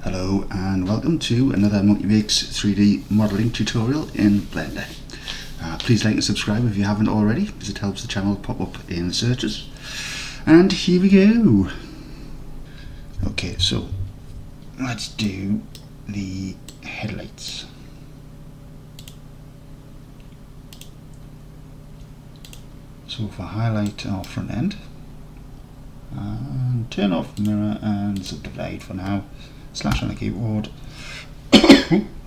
Hello and welcome to another Multimakes 3D modelling tutorial in Blender. Please like and subscribe if you haven't already, because it helps the channel pop up in the searches. And here we go. Okay, so let's do the headlights. So if I highlight our front end and turn off mirror and subdivide for now, slash on the keyboard.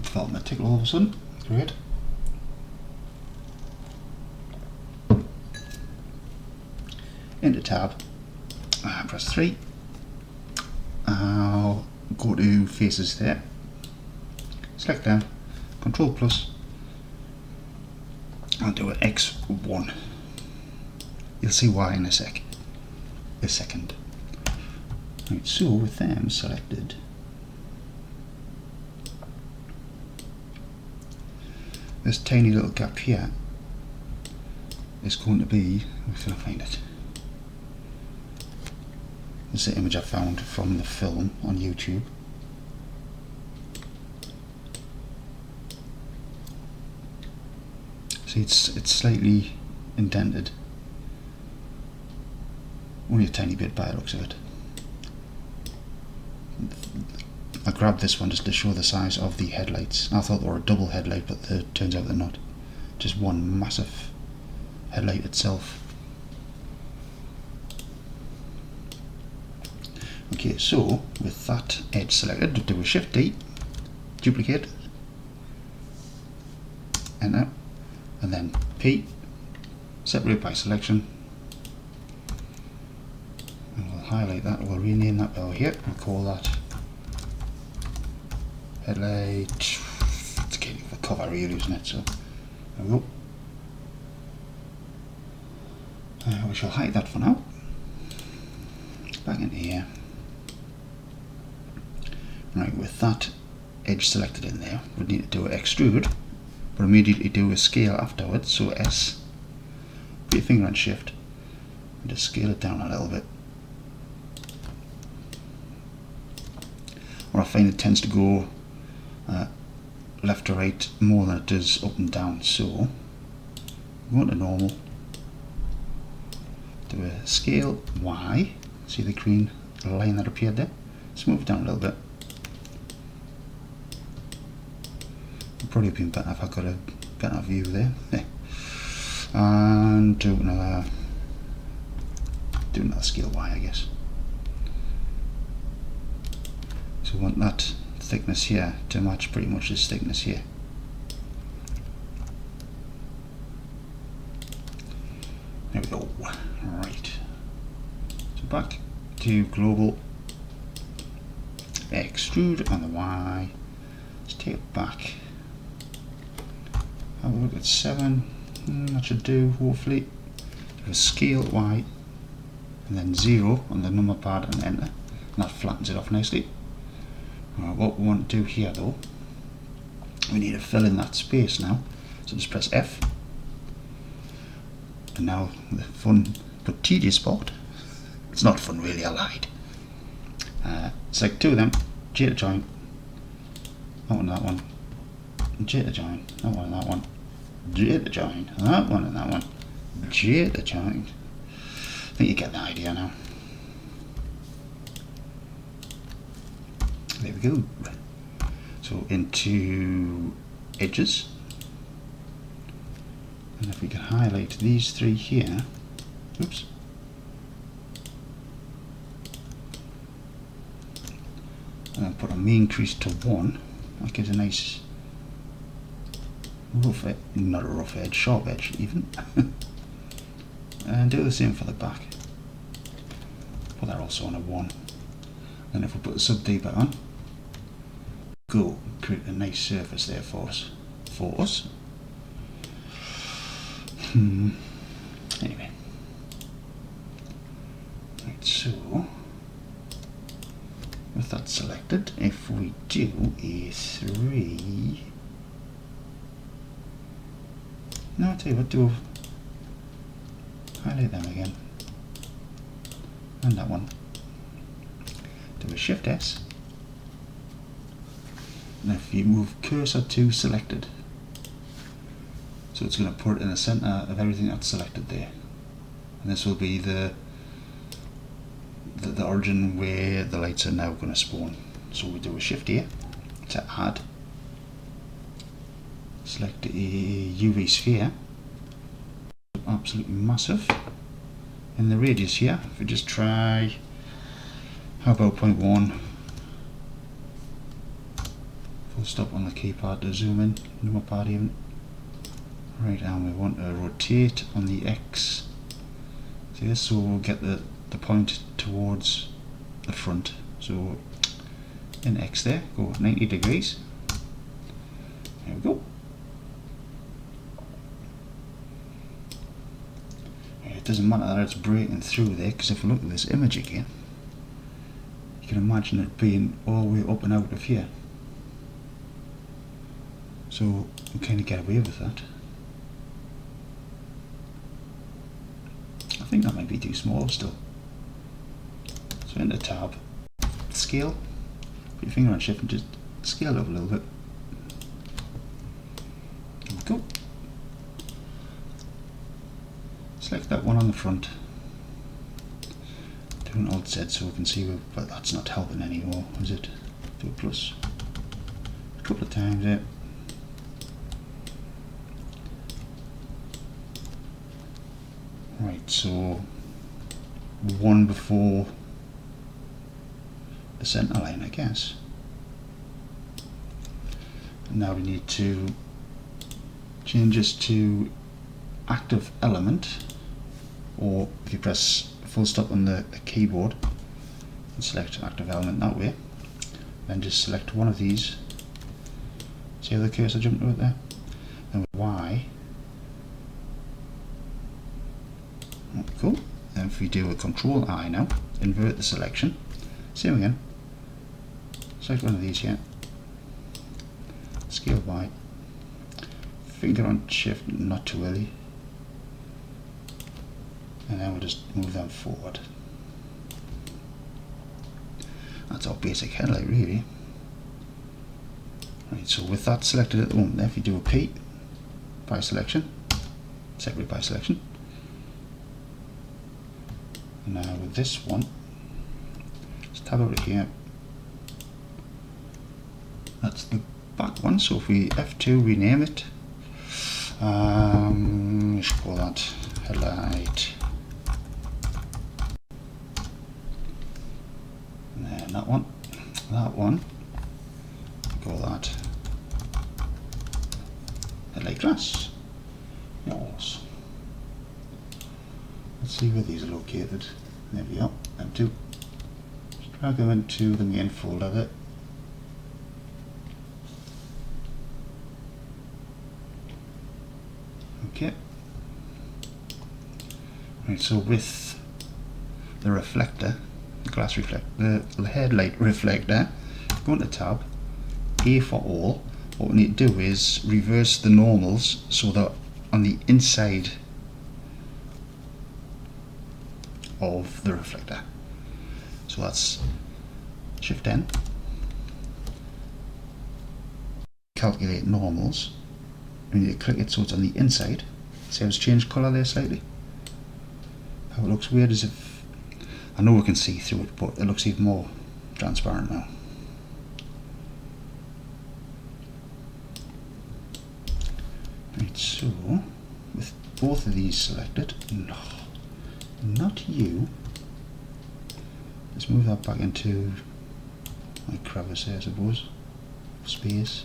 Felt my tickle all of a sudden. Great. Into tab, press 3. I'll go to faces there. Select them, Control plus. I'll do an X1. You'll see why in a second. Right, so with them selected, this tiny little gap here is going to be, I'm going to find it. This is the image I found from the film on YouTube. See, it's slightly indented. Only a tiny bit by the looks of it. I grabbed this one just to show the size of the headlights. I thought they were a double headlight, but it turns out they're not. Just one massive headlight itself. Okay, so with that edge selected, do a Shift D, duplicate, enter, and then P, separate by selection. And we'll highlight that, we'll rename that over here, we'll call that headlight. It's getting the cover really, isn't it? So there we go. We shall hide that for now. Back in here. Right, with that edge selected in there, we need to do an extrude, but immediately do a scale afterwards. So S, put your finger on Shift, and just scale it down a little bit. Or I find it tends to go left to right more than it does up and down. So go to normal, do a scale Y. See the green line that appeared there? Let's move it down a little bit. It'd probably been better if I got a better view there. And do another scale Y, I guess. So we want that thickness here to match pretty much this thickness here. There we go. Right. So back to global, extrude on the Y. Let's take it back. Have a look at 7. That should do, hopefully. Do a scale Y and then 0 on the number pad and enter. And that flattens it off nicely. What we want to do here though, we need to fill in that space now. So just press F. And now the fun but tedious part. It's not fun really, I lied. Select 2 of them, J to join. That one and that one. J to join. That one and that one. J to join. That one and that one. J to join. I think you get the idea now. There we go. So into edges. And if we can highlight these 3 here. Oops. And then put a main increase to 1. That gives a nice rough edge, not a rough edge, sharp edge even. And do the same for the back. Put that also on a 1. Then if we put the sub D back on, go create a nice surface there for us. Anyway. Right, so with that selected, if we do a 3, no, I'll tell you what, do highlight them again, and that one, do a Shift S, And if you move cursor to selected, so it's going to put it in the center of everything that's selected there, and this will be the origin where the lights are now going to spawn. So we do a shift here to add, select a UV sphere, absolutely massive. In the radius here, if we just try, how about 0.1, full stop on the keypad to zoom in, number even. Right, and we want to rotate on the X. See this, so we'll get the point towards the front. So in X there, go 90 degrees. There we go. It doesn't matter that it's breaking through there, because if we look at this image again, you can imagine it being all the way up and out of here. So we kind of get away with that. I think that might be too small still. So into tab, scale, put your finger on shift and just scale it up a little bit. There we go. Select that one on the front. Do an Alt Z so we can see, but that's not helping anymore, is it? Do a plus. A couple of times there. Right, so one before the center line, I guess. And now we need to change this to active element, or if you press full stop on the keyboard and select active element that way, then just select one of these. See how the cursor jumped to it there? And with Y. Cool. And if we do a Control I now, invert the selection. Same again. Select one of these here. Scale by. Finger on shift, not too early. And then we'll just move them forward. That's our basic headlight really. Right, so with that selected at the moment, if you do a P by selection, separate by selection. Now with this one, let's tab over here. That's the back one, so if we F2 rename it, let's call that headlight. And then that one, call that headlight glass. Yes. Let's see where these are located. There we go, them two. Just drag them into the main folder there. Okay. Right, so with the reflector, the glass reflector, the headlight reflector, go into tab, A for all. What we need to do is reverse the normals so that on the inside of the reflector. So that's Shift N, calculate normals. We need to click it so it's on the inside. See how it's changed colour there slightly? How it looks weird, as if, I know we can see through it, but it looks even more transparent now. Right, so with both of these selected, no, not you. Let's move that back into my crevice here, I suppose. Space.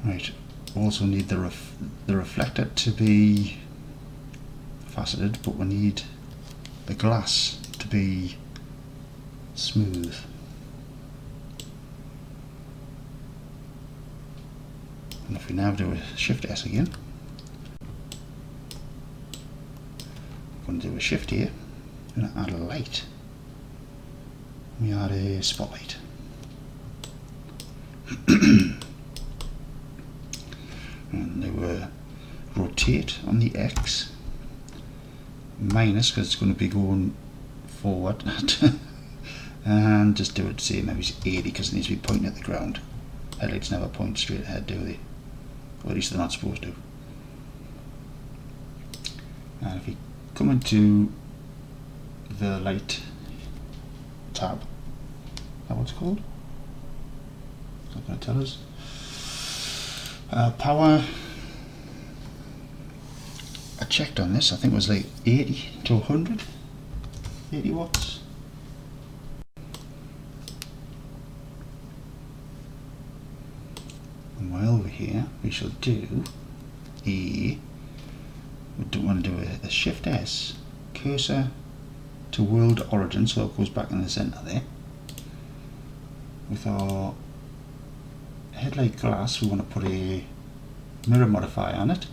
Right. Also need the reflector to be faceted, but we need the glass to be smooth. And if we now do a Shift S again, I'm going to do a shift here. I'm going to add a light. We add a spotlight. And they were rotate on the X, minus because it's going to be going forward. and just do it, say maybe 80, because it needs to be pointing at the ground. Headlights never point straight ahead, do they? Or at least they're not supposed to. And if you come into the light tab, is that what it's called? It's not going to tell us. Power, I checked on this, I think it was like 80 to 100, 80 watts. And while over here, we shall do we don't want to do a Shift S, cursor to world origin, so it goes back in the center there. With our headlight glass, we want to put a mirror modifier on it.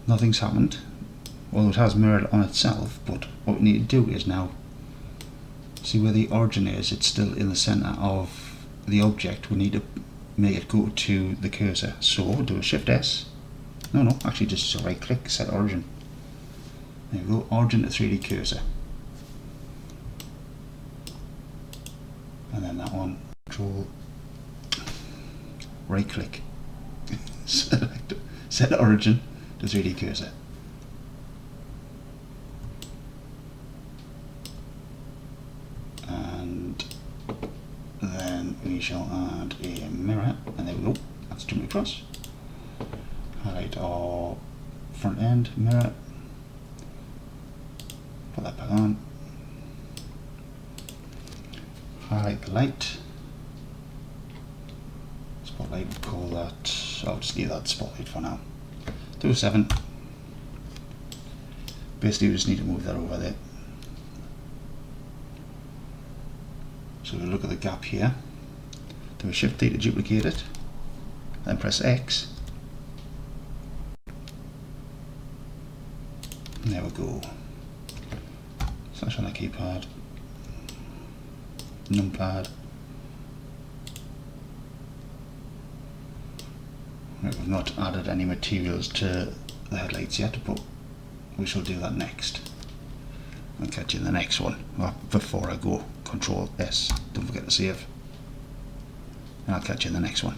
Nothing's happened, although it has mirrored on itself, but what we need to do is now see where the origin is. It's still in the center of the object. We need to make it go to the cursor, so do a Shift S, actually just right click, set origin. There we go, origin to 3D cursor. And then that one, control, right click, select, set origin to 3D cursor. And then we shall add a mirror, and there we go, that's jumping across. Highlight our front end mirror, put that back on. Highlight the light, spotlight, we'll call that, I'll just leave that spotlight for now. Do a 7. Basically we just need to move that over there. So we'll look at the gap here, do a Shift D to duplicate it, then press X. And there we go. Slash on the keypad. Numpad. Right, we've not added any materials to the headlights yet, but we shall do that next. I'll catch you in the next one. Well, before I go, Control S, don't forget to save, and I'll catch you in the next one.